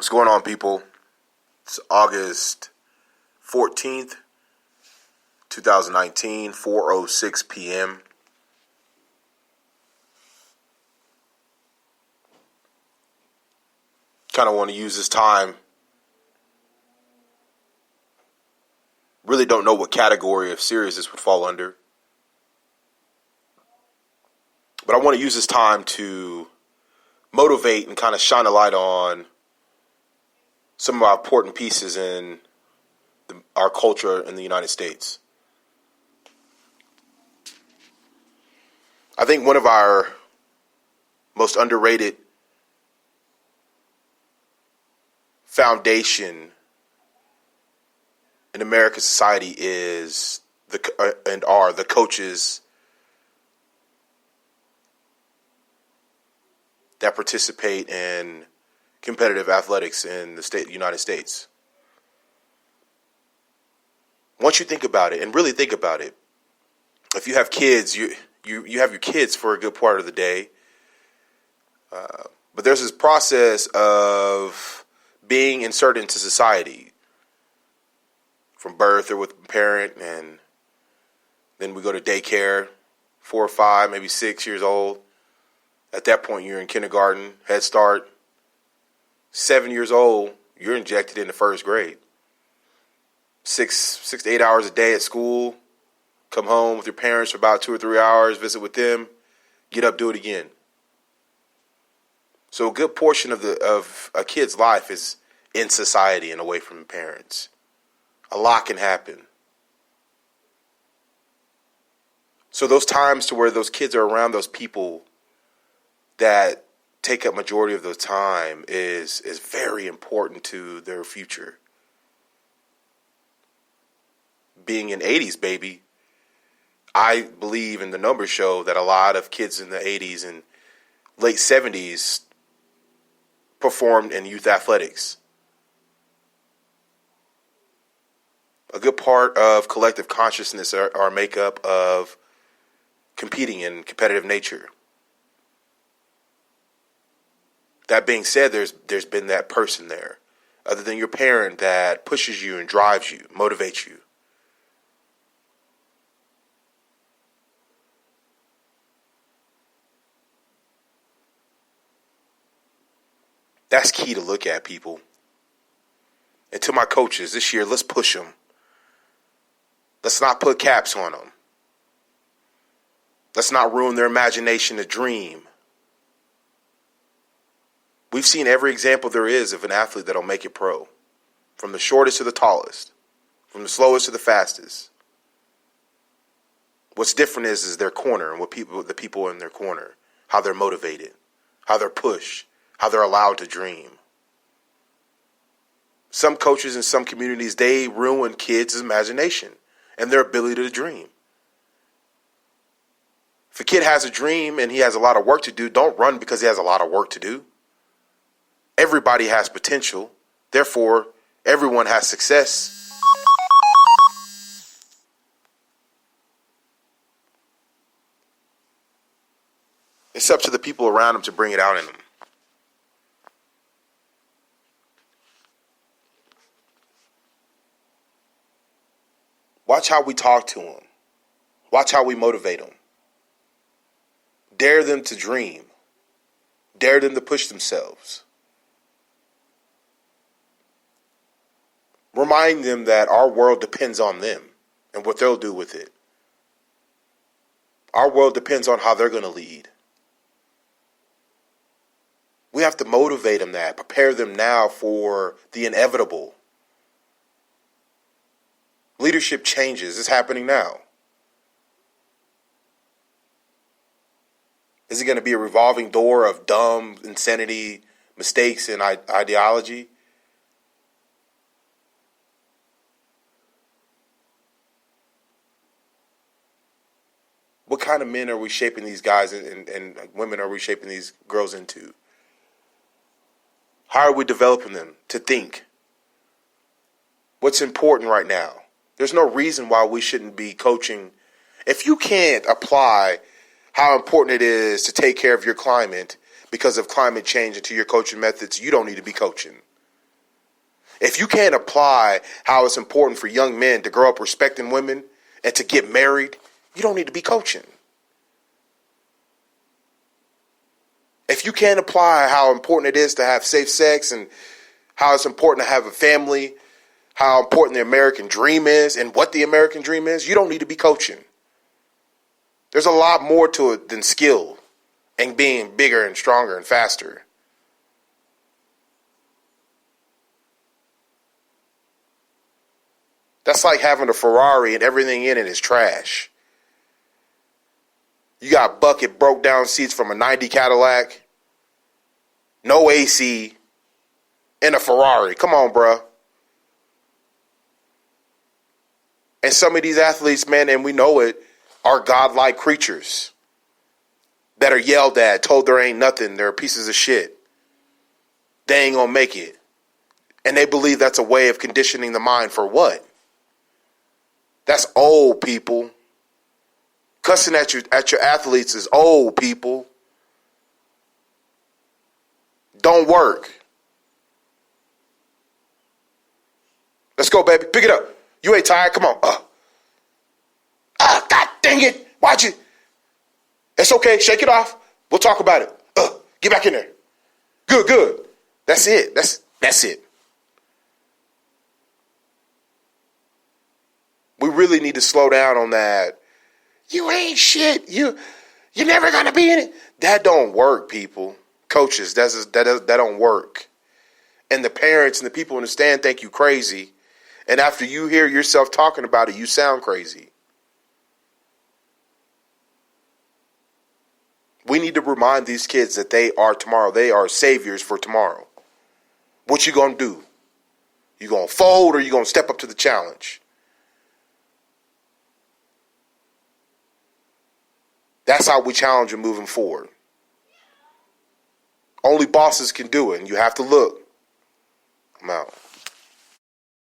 What's going on, people? It's August 14th, 2019, 4:06 p.m. Kind of want to use this time. Really don't know what category of series this would fall under. But I want to use this time to motivate and kind of shine a light on some of our important pieces in our culture in the United States. I think one of our most underrated foundation in American society is the coaches that participate in competitive athletics in the United States. Once you think about it, and really think about it, if you have kids, you have your kids for a good part of the day. But there's this process of being inserted into society from birth or with a parent, and then we go to daycare, 4 or 5, maybe 6 years old. At that point, you're in kindergarten, Head Start. 7 years old, you're injected into first grade. 6 to 8 hours a day at school. Come home with your parents for about 2 or 3 hours, visit with them, get up, do it again. So a good portion of a kid's life is in society and away from parents. A lot can happen. So those times to where those kids are around those people that take up majority of their time is very important to their future. Being an 80s baby, I believe, and the numbers show that a lot of kids in the 80s and late 70s performed in youth athletics. A good part of collective consciousness are made up of competing in competitive nature. That being said, there's been that person there, other than your parent, that pushes you and drives you, motivates you. That's key to look at, people. And to my coaches, this year, let's push them. Let's not put caps on them. Let's not ruin their imagination to dream. We've seen every example there is of an athlete that'll make it pro. From the shortest to the tallest. From the slowest to the fastest. What's different is their corner and the people in their corner. How they're motivated. How they're pushed. How they're allowed to dream. Some coaches in some communities, they ruin kids' imagination and their ability to dream. If a kid has a dream and he has a lot of work to do, don't run because he has a lot of work to do. Everybody has potential. Therefore, everyone has success. It's up to the people around him to bring it out in them. Watch how we talk to them. Watch how we motivate them. Dare them to dream. Dare them to push themselves. Remind them that our world depends on them and what they'll do with it. Our world depends on how they're going to lead. We have to motivate them that, prepare them now for the inevitable. Leadership changes. It's happening now. Is it going to be a revolving door of dumb insanity, mistakes, and ideology? What kind of men are we shaping these guys and women are we shaping these girls into? How are we developing them to think? What's important right now? There's no reason why we shouldn't be coaching. If you can't apply how important it is to take care of your climate because of climate change into your coaching methods, you don't need to be coaching. If you can't apply how it's important for young men to grow up respecting women and to get married, you don't need to be coaching. If you can't apply how important it is to have safe sex and how it's important to have a family, how important the American dream is and what the American dream is, you don't need to be coaching. There's a lot more to it than skill and being bigger and stronger and faster. That's like having a Ferrari and everything in it is trash. You got bucket broke down seats from a 90 Cadillac, no AC, and a Ferrari. Come on, bro. And some of these athletes, man, and we know it, are godlike creatures that are yelled at, told there ain't nothing, they're pieces of shit. They ain't gonna make it. And they believe that's a way of conditioning the mind for what? That's old, people. Cussing at your athletes is old, people. Don't work. Let's go, baby. Pick it up. You ain't tired? Come on. God dang it. Watch it. It's okay. Shake it off. We'll talk about it. Get back in there. Good. That's it. That's it. We really need to slow down on that. You ain't shit. You're never gonna be in it. That don't work, people. Coaches, that don't work. And the parents and the people in the stand think you crazy. And after you hear yourself talking about it, you sound crazy. We need to remind these kids that they are tomorrow. They are saviors for tomorrow. What you gonna do? You gonna fold or you gonna step up to the challenge? That's how we challenge them moving forward. Only bosses can do it, and you have to look. I'm out.